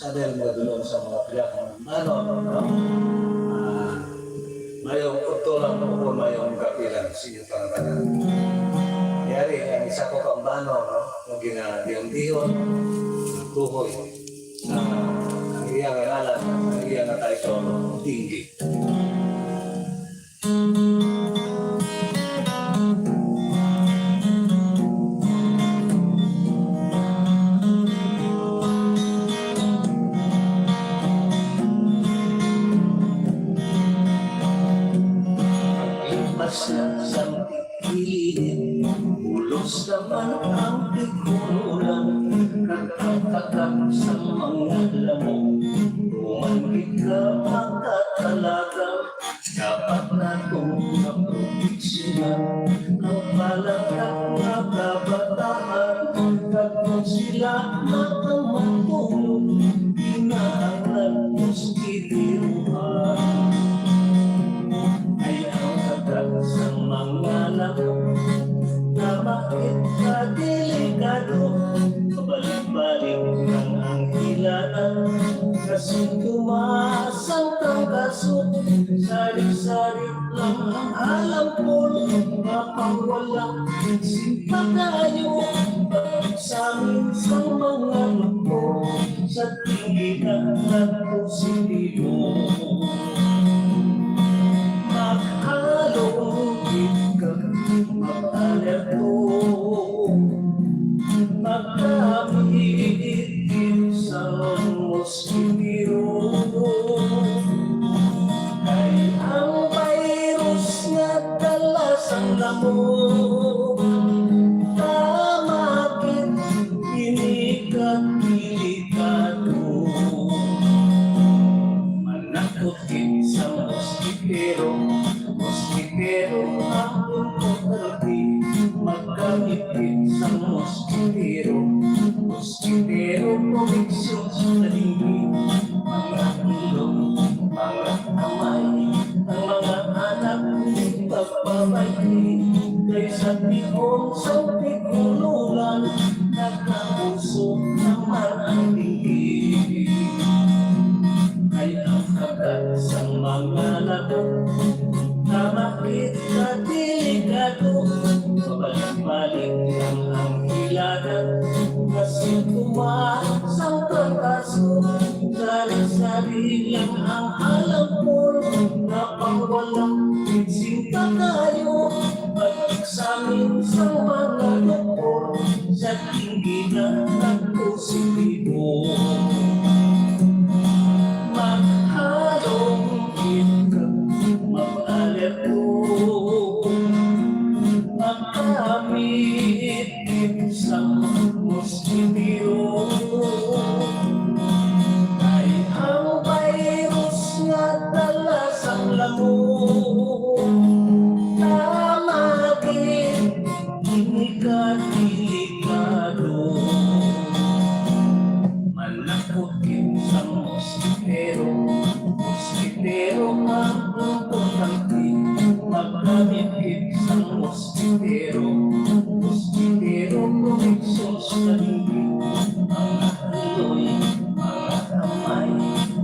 sadel mo doon sa mga piyakang ano, mayong utulang mo kung mayong kapilan siya tangan. Yari, ang isa ko kambano, no? Yung ginadiyong-diyon, tuhoy, ang iyang ngalan, ang iyang title, tinggi. Sa piliin, ulos naman ang pikulan, nagkakatak sa mga lamok, rumangkit ka makatalaga, dapat na itong naprobiksyonan, ang palagkat na kabataan, kapag sila nakamatulog, inaangat mos kitiruhan. Sa mga lamok na bakit ka delikado, pabalik-balik ng ang hilaan, kasi tumasang kang kaso, salit-salit lang ang alam ko, kapag walang sinta tayo, bakit sa amin sa mga lupo, sa tingin at positibo. Maghalongit ka, mag-alerto, magkamiitin sa moskitiro. Kay ang virus nga dalas ang lamok, tamakit, inikat, delikado. Manakutin sa moskitiro, moskitero ang pagkakarating, magkamitin sa moskitero, moskitero probiksyon sa talingi, mga ilong, mga kamay, ang mga anak, pagpapabay, kaysa tihong sa pikulungan, nagkapuso naman ang tingin. Ay ang kagat sa mga labok, na bakit ka delikado, pabalik-balik lang ang hilagan, kasi tumasang kang kaso, sari-sari lang ang alam mo, na pang walang sinta tayo, pag-examine sa mga doktor, sa tingin ng positibo. Maghalongit ka, mag-alerto, magkamitin sa moskitiro. Ay ang virus nga dalas ang lamok, tamakit, inikat, delikado. Manakutin sa moskitero, moskitero ang importante, magkamitin sa moskitero, moskitero probiksyon sa talingi, mga tuloy, mga kamay,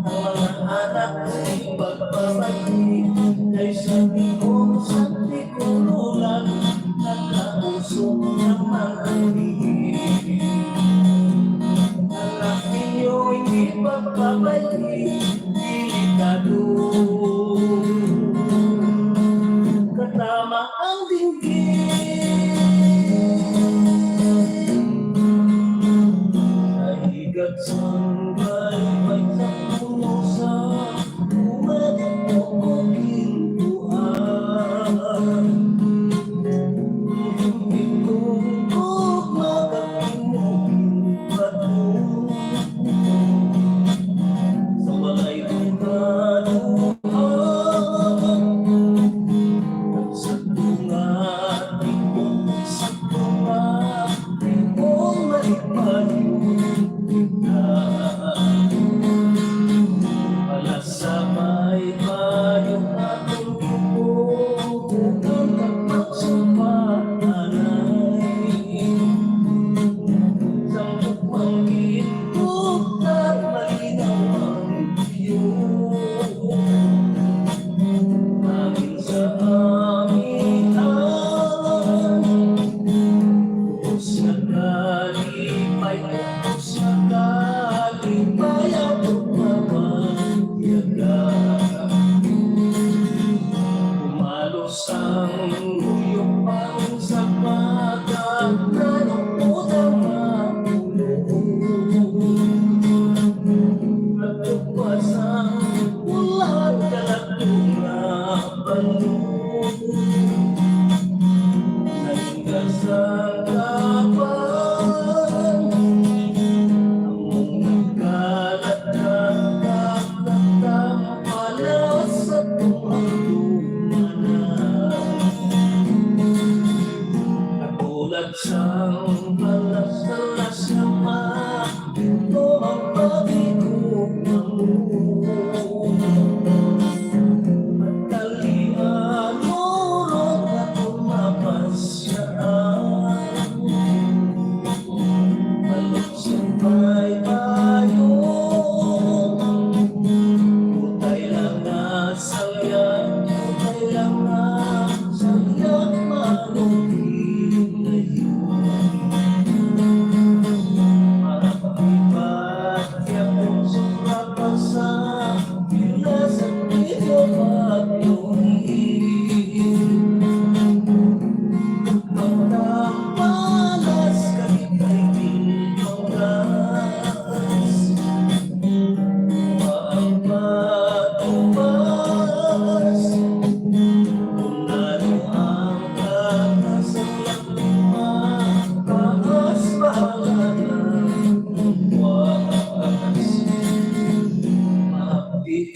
ang mga anak ay pagpapagli, kaysa tihong sa tikululan, nagkausok naman ang tingin. Anak ninyo hindi pagpapagli, delikado, katama ang dinggin. Naigat sa baybay sa pusa, umatok kintuan. Itungkog makakimukin bato, sa walay kaduhan. Sa tunga, tingkong malikpan,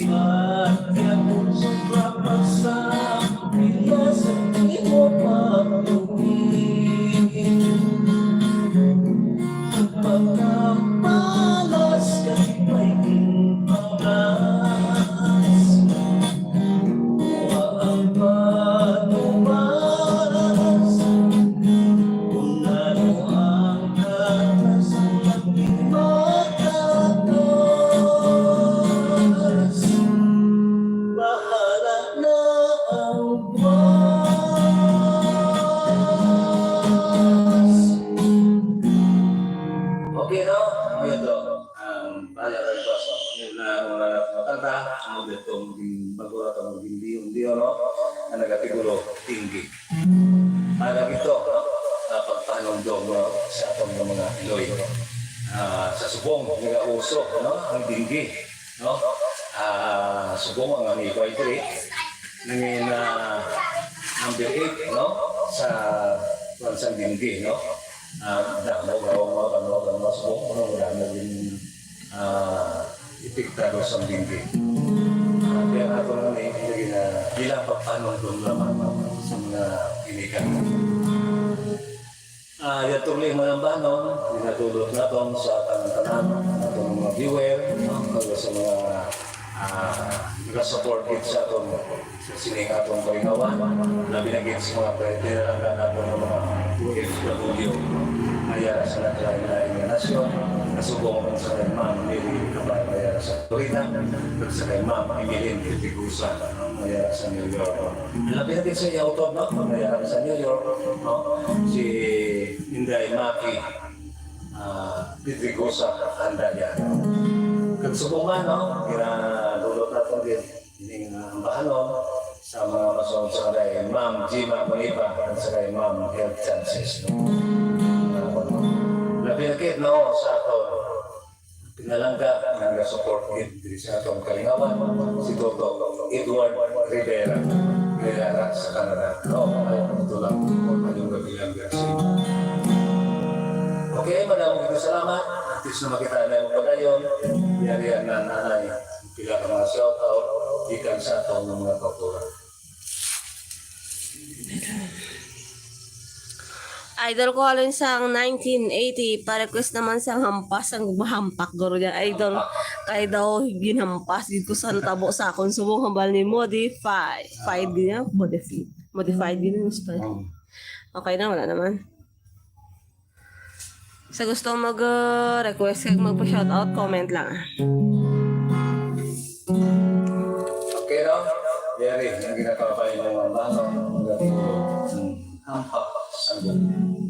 At yan sobra pa sa bila sa di mo pagtungin. Pagkapalas kahit may impalas, ang panumas kung ano ang katas at di matatas. Bahala na ang buwas. Okay, no? Ngayon to, bahala na ang buwas. Ngayon na matanda, ang dito maging bagura ito, maging diyon, no? Na nagatigulo, tinggi. Alam ito, no? Pagtanong doon, no? Sa atong mga Iloy. Sa subong, mga uso, no? Ang tinggi, no? Subong ang amibay diri. Nangin number 8, no? Sa bansang tinggi, no? Damo, gawang subong, no? Damo din ipiktado sa tinggi. Kaya ato na naibigay na bilang pagtanong doon naman sa mga inikan. Yan tuloy mga banon, dinatulot natin sa tanan-tanan, itong mga viewer, hanggang sa mga nag-support it sa itong sining atong kalingawan, na binagit sa mga pinaranggan natin ng mga OFW, ayara sa lain-lain na nasyon, nasubong sa kay Ma'am Mary Cabayara sa Florida, at sa kay Ma'am Emilien Pitigusa, ayara sa New York. Labi natin sa Yautog, ayara sa New York, si Inday Maki Pitigusa, handa niya. Kagsubungan, kinadulot natin din, hindi ang bahanon sa mga masunod sa kay Ma'am Gima Bonipa at sa kay Ma'am Health Chances. Lapilakit, sa ito, pinalangga, nag-support it sa itong kalingawan, si Toto Edward Rivera sa Canada. Ito lang, kanyang gabilang versi. Okay, maraming salamat. At least na makita na yung pagayon, yarihan na nanay, pila ka mga shout-out, ikan sa itong mga kultura. Idol ko halin sang 1980, pa-request naman sang hampas, ang mahampak goro niya. Idol, kaya daw ginhampas dito sa tabo sa akong subong hambal ni Modify. Fied din niya, Modified din yung style. Okay na, wala naman. Sa gusto mag-request kag magpa-shoutout, comment lang. Okay, no? Yari, yung ginakapay ng mga baso, magatigo, hampak sa buong.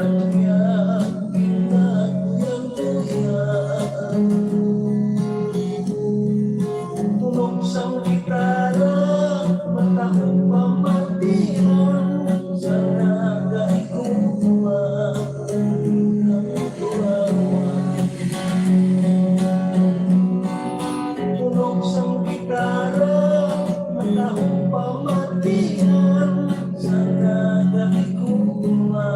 kanya kinagyang tunog sang gitara, matahong pamatihan sa nagaikuma ng turawan. Tunog sang gitara, matahong pamatihan sa nagaikuma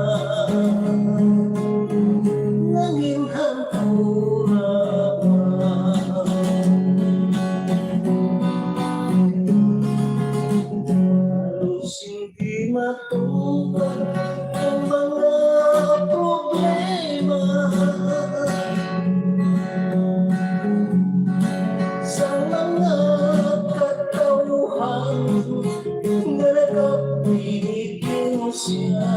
ng inhang halos hindi matupan ang mga problema sa mga katauhan na nakapiling siya.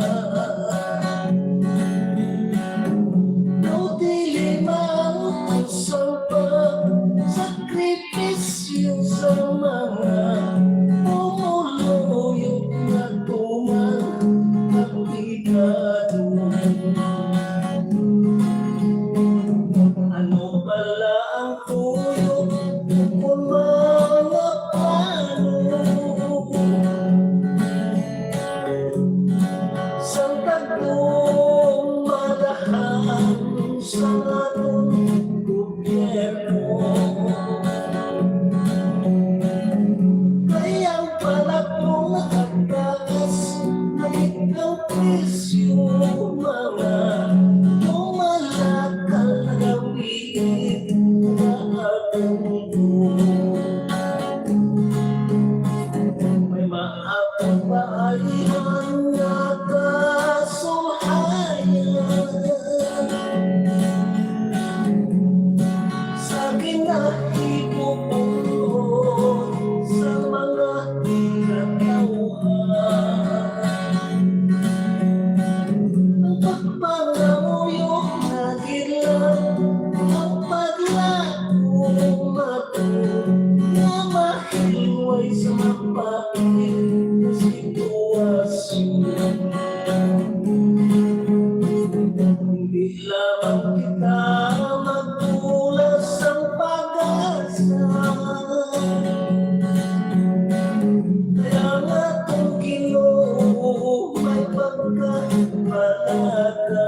Nautili man sa sakripisyo sa mga pumuluyot na aplikado. Ano pala ang tuyok kung mga plano sa tatlong madahan sa atong gobyerno? Kayang palakong nakatakas na ikaw presyo mga tumalakal na gawin na atong may maapagpaayan na kasuhayan sa kinahipupulot sa mga katauhan. Ang pagpangamuyok na gilang ang paglakong mato na mahilway sa mapakit na sitwasyon. Hindi lamang kita magtulas ang pag-asa, kaya nga kung Ginoo may pagkabalaga.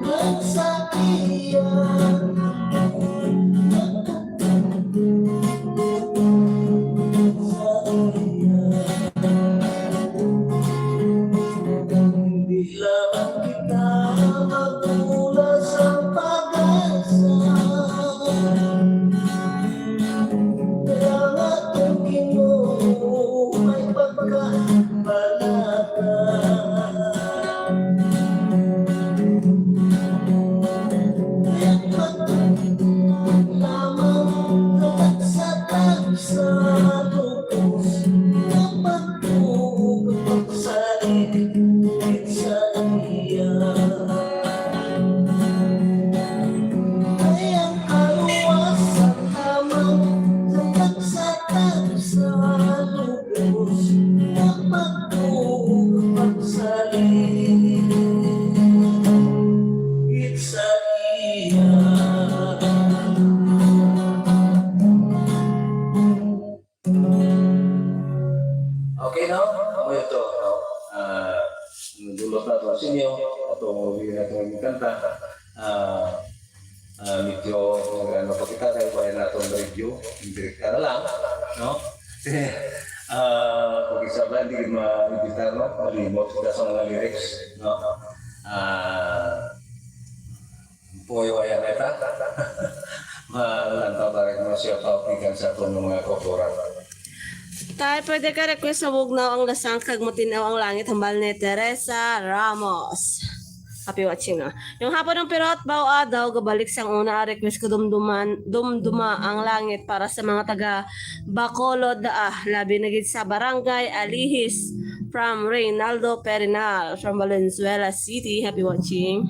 Nang sa iyan hindi lamang kita magtulas ang pag-asa, kaya nga kung Ginoo may pagkabalaga. Kaya't magtutulog lamang katagsatak sa lubos na pagtulog pagsalit sa iya. Ay ang kaluwasan lamang katagsatak sa lubos na pagtulog pagsalit sa iya. Okay, no? Ako ito, no? Dulot na ito sa inyo, ito bigyan natin yung kanta. Medyo, ano pa kita, kaya kaya natin ang review, direct ka na lang, no? Kung isa ba, hindi ma-ibitar, no? Malimot kita sa mga lyrics, no? Puyo ayan eta, malanta ba rin mo siya pautikan sa ito ng mga kultura. Tayo pwede ka request na bugnaw ang lasang kag matinaw ang langit hambal ni Teresa Ramos. Happy watching ah. Yung hapon ng pirot bawa daw gabalik sang una request ko dumduma ang langit para sa mga taga Bacolod labi na gid sa barangay Alihis from Reynaldo Perinal from Valenzuela City. Happy watching.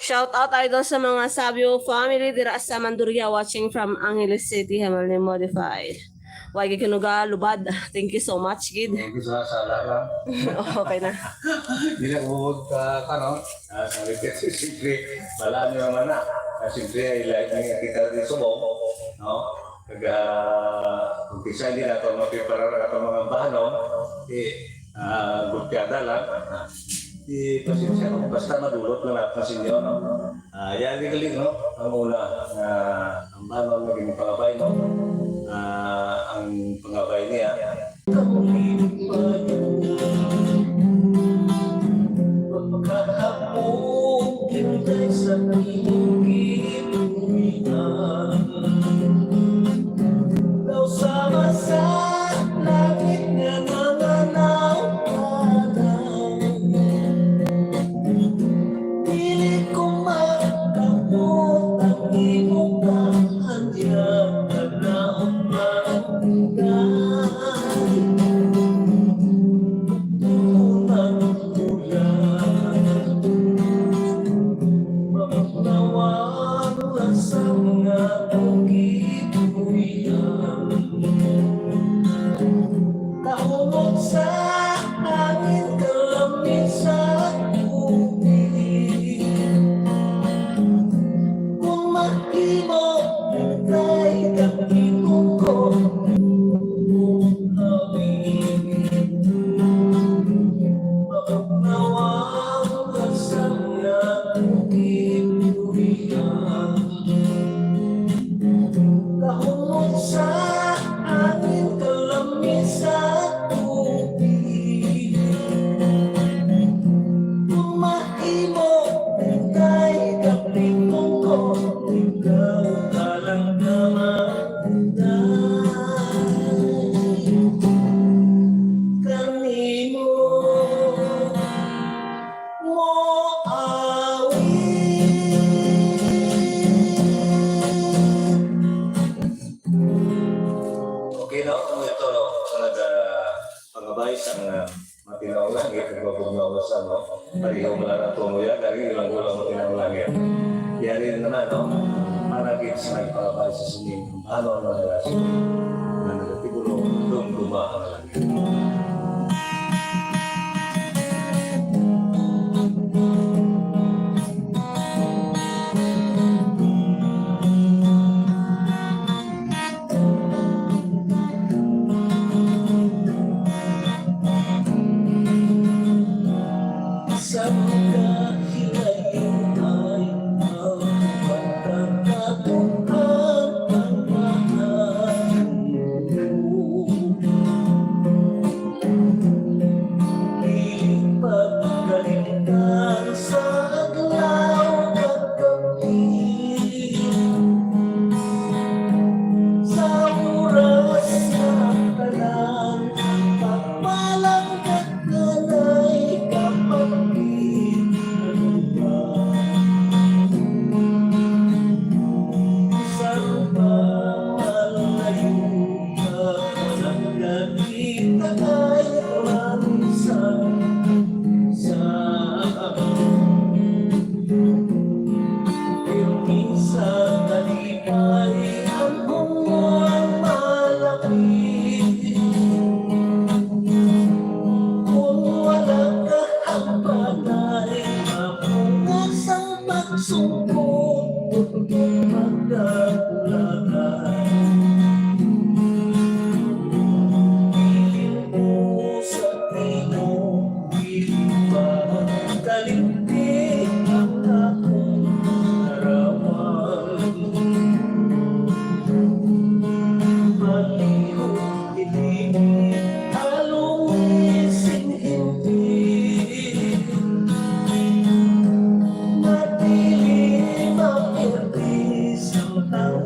Shout out idol sa mga Sabio family dira sa Manduria watching from Angeles City, Hamilton Modified. Wagi kinuga lubad. Thank you so much, Gid. Thank you sa lang. Okay na. Hindi na buhod ka, no? Sa repeat, siyempre, wala niyo naman na. Siyempre, like nga kita rin subong, no? Kaga, umpisa hindi na ito mapiparara ka mga bahanon, gulpiada lang. Pasensya ko, basta madulot lang natin sa inyo, no? Yan, di galing, no? Ang una, ang bahanon naging pangabay, no? Ang pangabay niya. Pagkakapong kinday sa iyong daw sama sa langit nga nananaw dili ko makamot ang imong kahandyan nagnaon tahumog sa angin kalamig sa tubig kung mahimo tay kapitong ko mapagnawa ang sana tahumog sa angin kalamig sa tubig kung mahimo tay kapitong ko ikaw talang naman kanino mo okay, no? Ito, no? Talaga pangabay sa matinaw langit, nagbabugnaw sa, no? Pariho mo lang ang tumuya, dahil ilang gulang matinaw langit. Yari naman, no? Maragit sa nagpangabay sa suning, ano ang relasyon na nagatigulo, dumduma ang langit.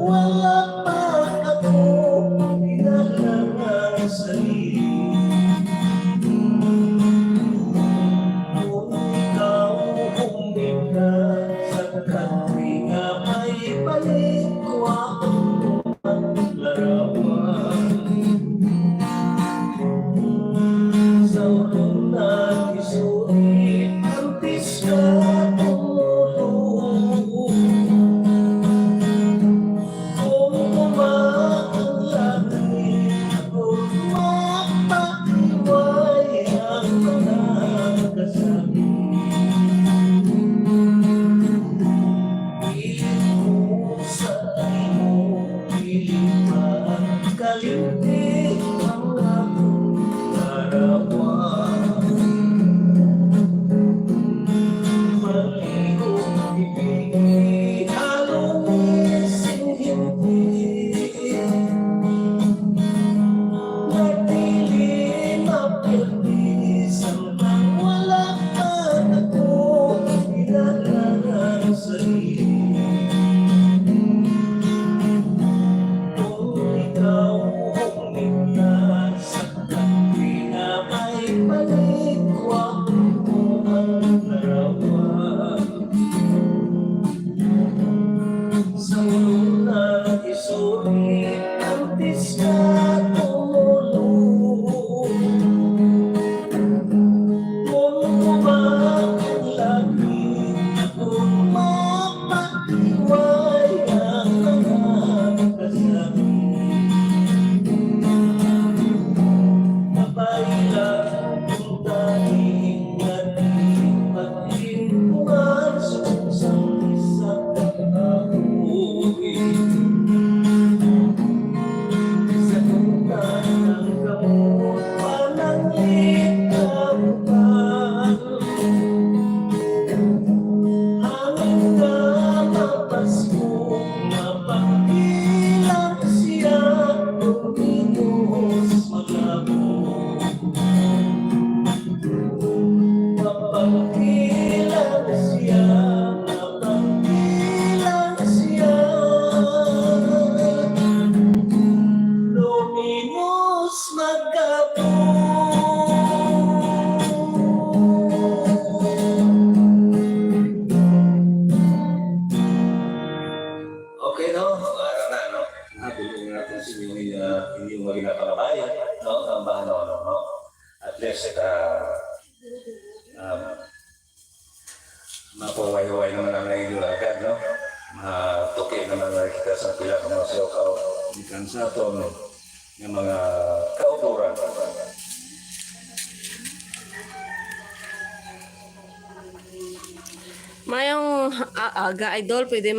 Wala pa sulong ng isulit antes ka tumulong. Kung kumakang langit, kung mapatiway ang mga kasabi, mapailang kung tanging natin pag-iwan sa isang pag-abuhi. Sa tuntan ng gamot, pananglit ang pag hanggang ka mapasko, mapagbilang siya tuminos malabo. Mapagbilang siya, mapagbilang siya, luminos magkapo. Okay, no? Ano na, no? Nabulong natin sa inyong maging kababayan, no? Ang bano, no? At least, mapawayway naman ang naidulagan, no? Matuki naman na kita sa pila ng mga siyokaw, ikan sa ito, no? Yung mga kauturan. Mayong aga idol, pwede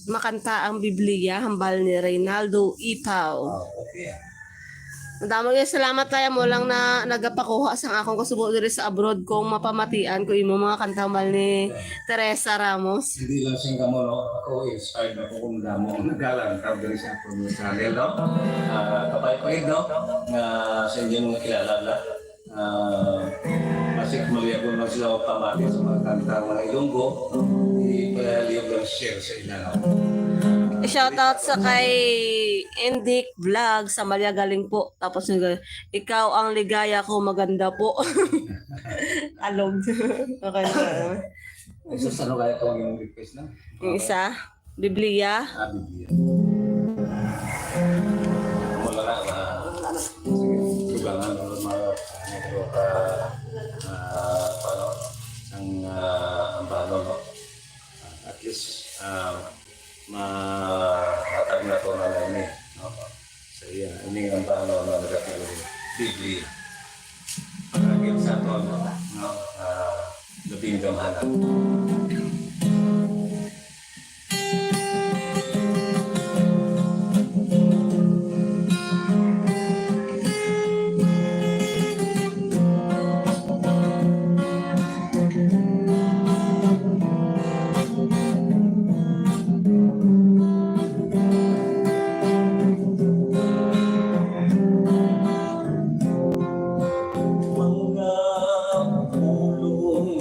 makanta ang Biblia, hambal ni Reynaldo Ipaw. Okay. Madamang yung salamat tayo mo lang na nagapakuha sa akong kasubo diri sa abroad kung mapamatian ko imo mga kanta hambal ni Teresa Ramos. Hindi lang sing kamo, no? Ako inspired na po kung damo ang nagalang tawag din sa akong channel, no? Kapay-pahid, no? Na sa inyo mga kilala na. Masik maliyagon lang sila pamati sa mga kanta mga Ilonggo. Ipaliyag lang share sa ila, no? Shoutout sa kay Endik Vlog sa Galing po. Tapos ikaw ang ligaya ko, maganda po. Alog. Okay na. Isa sa ano kaya ito ang request na? Yung isa, Biblia. Biblia. Mula na, tugangan ng mga negro ka, ang bano, no? At least, matag na ito na namin, no? So, yan, ini ang bano na nagkakaroon Biblia. Pagkakit sa ito, no? Labing gamhanan. Mga pulong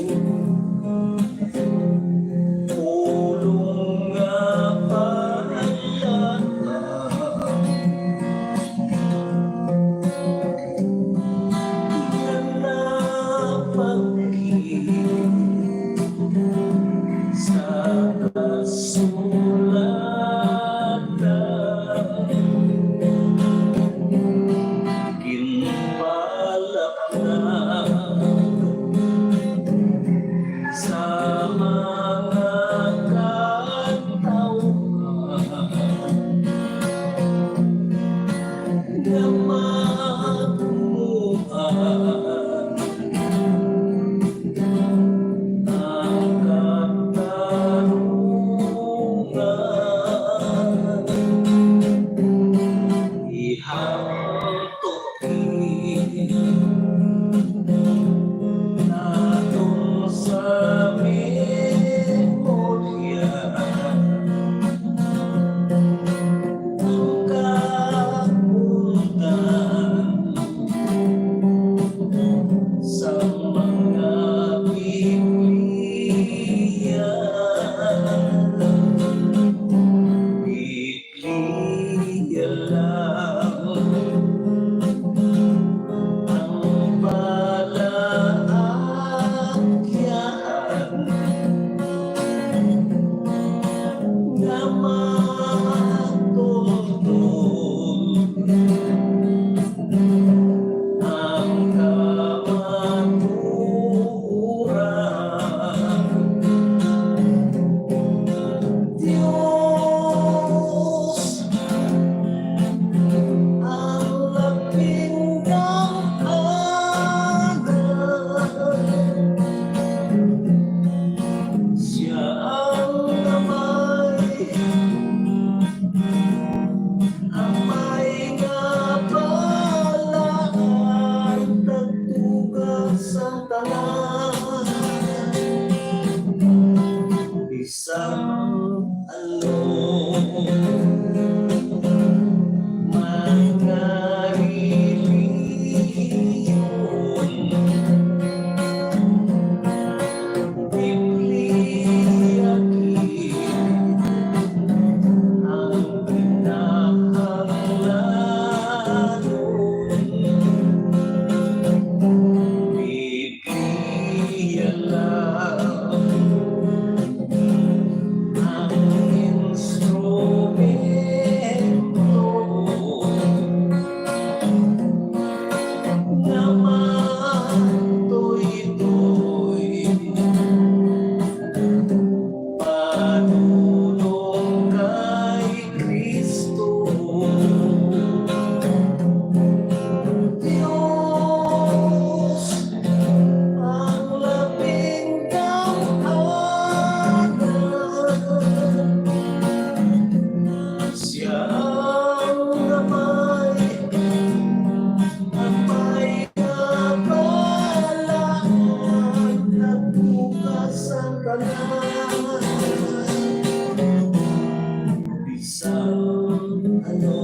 ano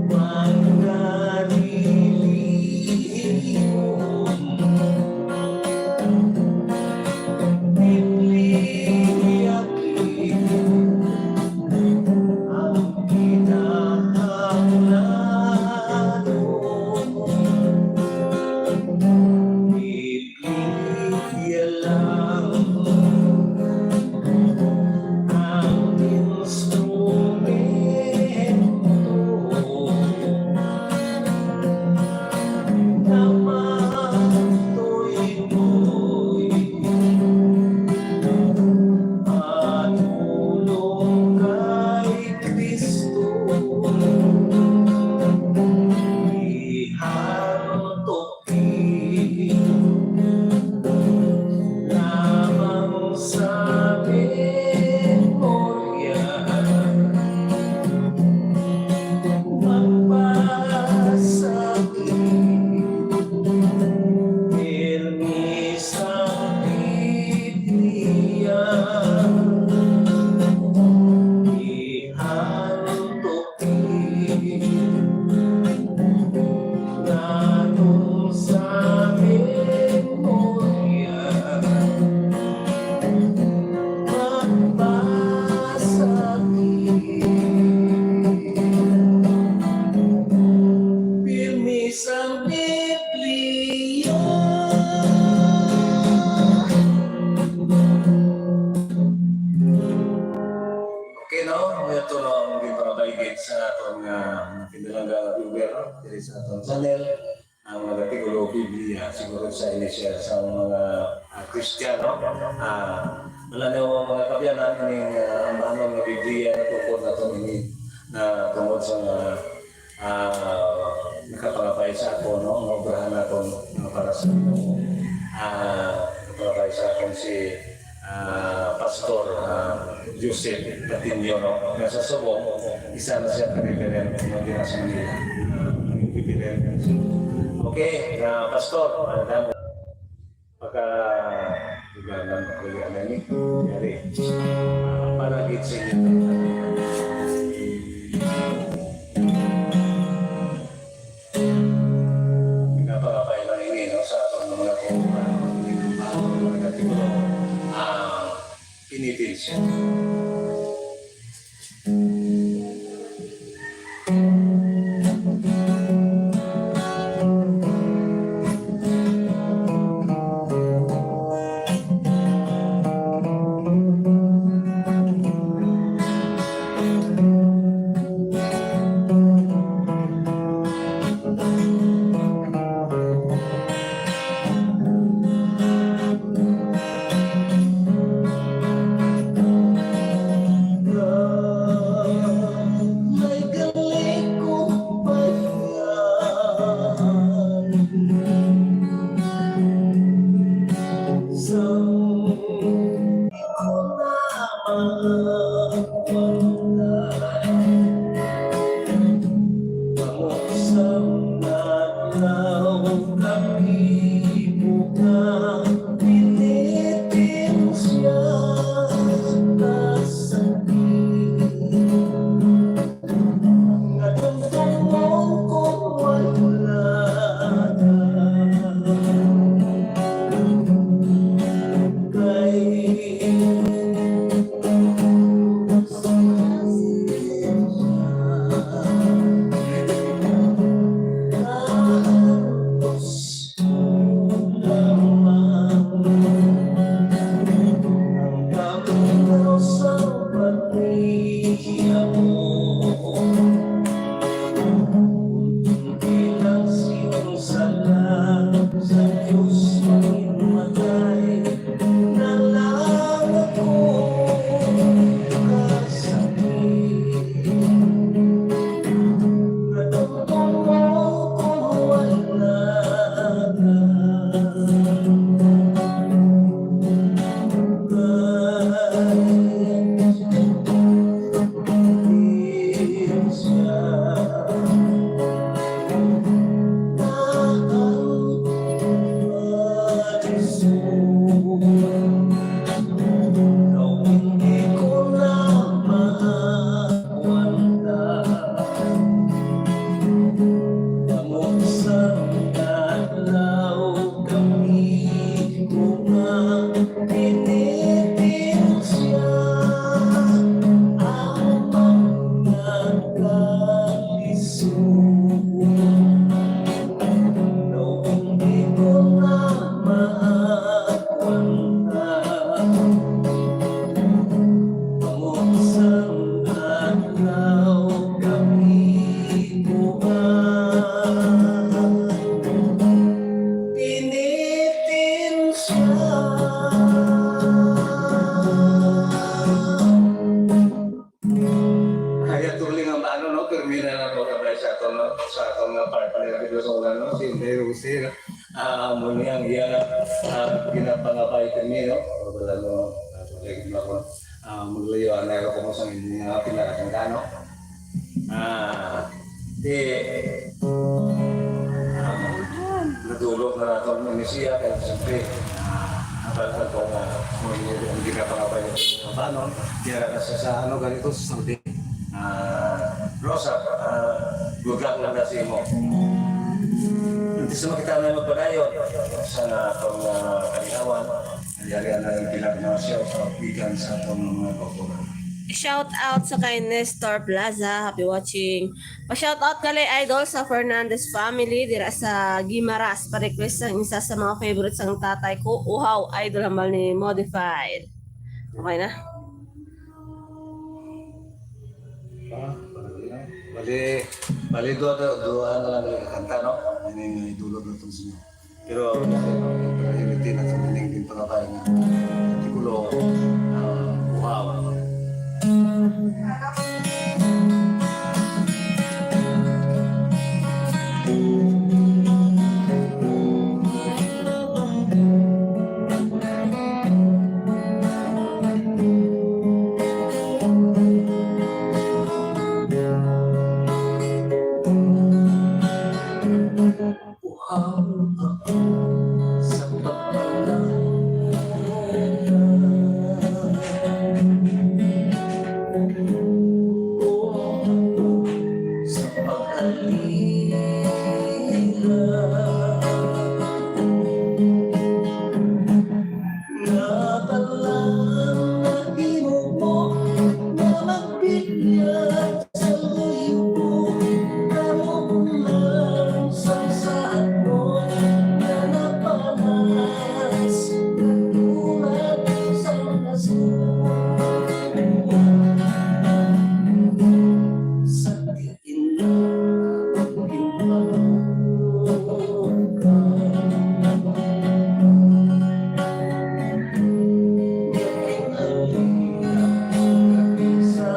mananilihim, bibliyakin ang pinakaplano. Biblia lang ang instrumento na matuloy-tuloy matulong kay Kristo. Ihantukin lamang sa memorya, magpasakit, pirmi sa Biblia. Ihantukin lamang sa memorya, pirmi sa Biblia. Okay, no? Ito no, ang gipabaygit sa atong pinalangga viewer diri sa atong channel ang mga tigulo Biblia siguro sa initial sa mga Kristiyano. Wala na yung mga kabyanan ng ano ng Biblia na tukod na ito na tungod sa nakapangapay sa ako, no? Ang obrahan na ito para sa nakapangapay sa akong si Pastor Joseph Latinio, no? Nasa Subong, isa na siya ka-referent ng dinasa Manila. Okay, Pastor, pagka ibanan ko yan ni yari para gitsin napakapailang ini, no? Sa atong mga kung mga katiguro pinitin siya. Kay atong part nila dito sa ulan, no? Si Hindi Rusi, no? Muli ang iya ginapangabay kami, no? Wala no, lagi na ko. Maglayo na ako kung saan hindi nga pinarating ka, no? Di, nadulog na natin ng Indonesia, kaya siyempre, nabalatan ko nga, ang ginapangabay yung paano, kaya kasi sa ano ganito sa Saudi. Rosa, good luck lang kasi mo. Hindi sa makita na magpadayon sa itong kalinawan, nangyari na yung bilang na siya sa bigan sa itong mga kokura. Shout out sa kay Nestor Plaza. Happy watching. Pa-shout out kali idol sa Fernandez family dira sa Gimaras. Pa-request ang isa sa mga favorites ang tatay ko. Uhaw, idol hambal ni Modified. Okay na? Bali doa na lang kanta, no? Ano yung idulog na itong sinyo. Pero, hindi na itong din pangabay nga. Tikulo, uhaw. Sa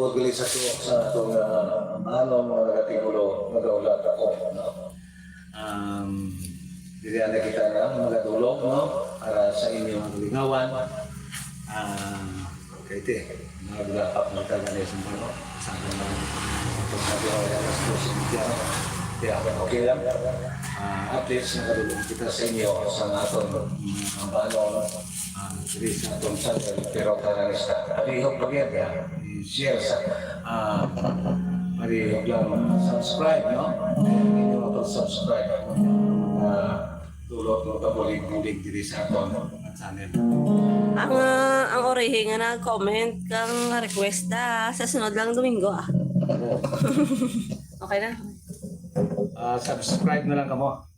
Bukod gali sa tuwak sa itong mga nagatibulo, nagaulat ako. No? Dilihan na kita na mga dulog, no? Para sa inyong kalingawan. Kaya ito mga bilapap ng taganay sa mga sa mga pagsabi ko ay alas 12 media. Kaya okay lang. At least nakadulong kita sa inyo sa aton ang bano, dili sa aton channel, pero kanalista. Parihog lang yan, i-share sa parihog lang subscribe, no? Inyong aton subscribe. Tulot mo kabulig-bulig diri sa aton channel. Ang orihe nga nag-comment kang request sa sunod lang Domingo Okay na? Subscribe na lang kamo.